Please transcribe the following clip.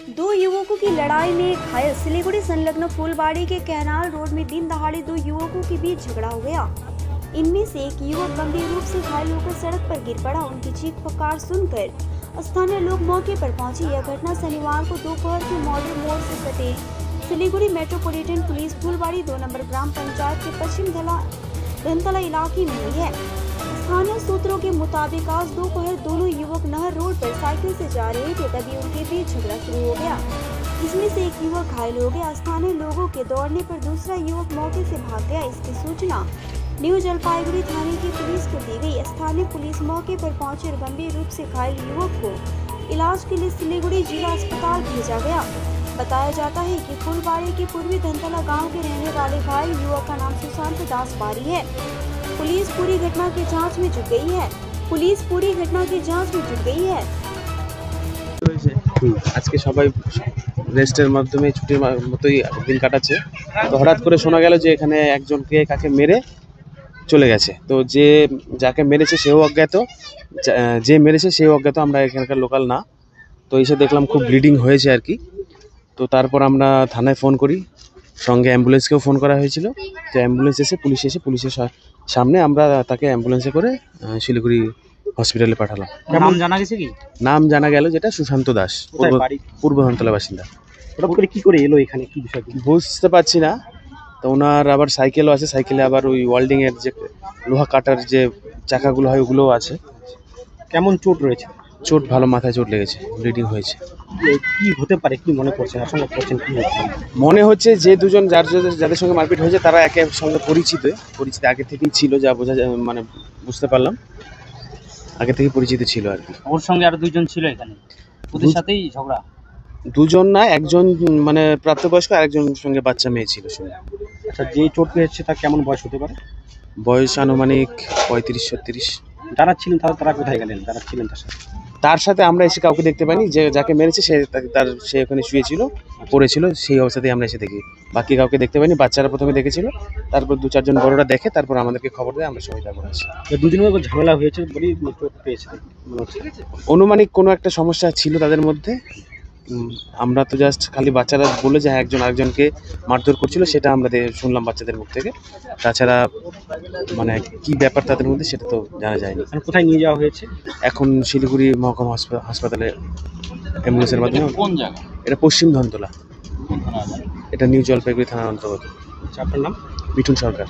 दो युवकों की लड़ाई में घायल। सिलीगुड़ी संलग्न फूलबाड़ी के कैनाल रोड में दिन दहाड़े दो युवकों के बीच झगड़ा हो गया। इनमें से एक युवक गंभीर रूप से घायल होकर सड़क पर गिर पड़ा। उनकी चीख पुकार सुनकर स्थानीय लोग मौके पर पहुंचे। यह घटना शनिवार को दोपहर के मॉडल मोड़ से सटे Siliguri metropolitan police Phulbari 2 number ग्राम पंचायत के पश्चिम धनतला इलाके में हुई है। स्थानीय सूत्रों के मुताबिक आज दोपहर दोनों युवक नहर रोड पर साइकिल से जा रहे थे, तभी उनके बीच झगड़ा शुरू हो गया। इसमें से एक युवक घायल हो गया। स्थानीय लोगों के दौड़ने पर दूसरा युवक मौके से भाग गया। इसकी सूचना न्यू जलपाईगुड़ी थाने की पुलिस को दी गई। स्थानीय पुलिस मौके पर पहुंची और गंभीर रूप से घायल युवक को इलाज के लिए सिलीगुड़ी जिला अस्पताल भेजा गया। बताया जाता है कि फूलबाड़ी के पूर्वी धनतला गांव के रहने वाले घायल युवक का नाम सुशांत दास बारी है। पुलिस पूरी घटना की जांच में जुट गई है। আজকে সবাই রেস্টের মাধ্যমে ছুটির মতোই দিন কাটাচ্ছে। তো হঠাৎ করে শোনা গেল যে এখানে একজনকে কাকে মেরে চলে গেছে। তো যাকে মেরেছে সেও অজ্ঞাত, যে মেরেছে সেও অজ্ঞাত। আমরা এখানকার লোকাল না। তো এসে দেখলাম খুব ব্লিডিং হয়েছে আর কি। তো তারপর আমরা থানায় ফোন করি, সঙ্গে অ্যাম্বুলেন্সকেও ফোন করা হয়েছিল। তো অ্যাম্বুলেন্স এসে পুলিশের সামনে আমরা তাকে অ্যাম্বুলেন্সে করে শিলিগুড়ি হসপিটালে পাঠালাম। নাম জানা গেছে কি? নাম জানা গেল যেটা সুশান্ত দাস, পূর্ব ধনতলা বাসিন্দা। কি করে এলো এখানে, কি বিষয় বুঝতে পারছি না। তো ওনার আবার সাইকেলও আছে, সাইকেলে আবার ওই ওয়েল্ডিং এর যে লোহা কাটার যে চাকাগুলো হয় ওগুলোও আছে। কেমন চোট রয়েছে? চোট ভালো, মাথায় চোট লেগেছে, ব্লিডিং হয়েছে। কি হতে পারে, কি মনে করছেন, আশঙ্কা করছেন কি মনে হচ্ছে? যে দুজন যাদের সঙ্গে মারপিট হয়েছে তারা একের সঙ্গে পরিচিত আগে থেকেই ছিল, যা বোঝা মানে বুঝতে পারলাম আগে থেকে পরিচিত ছিল আর কি। ওর সঙ্গে আর দুইজন ছিল এখানে, ওদের সাথেই ঝগড়া? দুজন না, একজন মানে প্রাপ্তবয়স্ক আর একজনের সঙ্গে বাচ্চা মেয়ে ছিল সঙ্গে। আচ্ছা, যে চোট পেয়েছে তার কেমন বয়স হতে পারে? বয়স আনুমানিক 35-36। যারা ছিলেন তারা কোথায় গেলেন? যারা ছিলেন তার সাথে আমরা এসে কাউকে দেখতে পাইনি। যে যাকে মেরেছে সে ওখানে শুয়েছিল, পড়েছিল, সেই অবস্থাতেই আমরা এসে দেখি। বাকি কাউকে দেখতে পাইনি। বাচ্চারা প্রথমে দেখেছিল, তারপর 2-4 জন বড়রা দেখে, তারপর আমাদেরকে খবর দেয়, আমরা সবাই তারপর আসি। দুদিনের মধ্যে ঝামেলা হয়েছে বলি চোট পেয়েছে অনুমানিক কোনো একটা সমস্যা ছিল তাদের মধ্যে। আমরা তো জাস্ট খালি বাচ্চারা বলে যে একজন আরেকজনকে মারধর করছিল, সেটা আমরা শুনলাম বাচ্চাদের মুখ থেকে। তাছাড়া মানে কি ব্যাপার তাদের মধ্যে সেটা তো জানা যায়নি। কোথায় নিয়ে যাওয়া হয়েছে? এখন শিলিগুড়ি মহকুমা হাসপাতালে অ্যাম্বুলেন্সের মাধ্যমে। কোন জায়গা এটা? পশ্চিম ধনতলা, এটা নিউ জলপাইগুড়ি থানার অন্তর্গত। আপনার নাম? মিঠুন সরকার।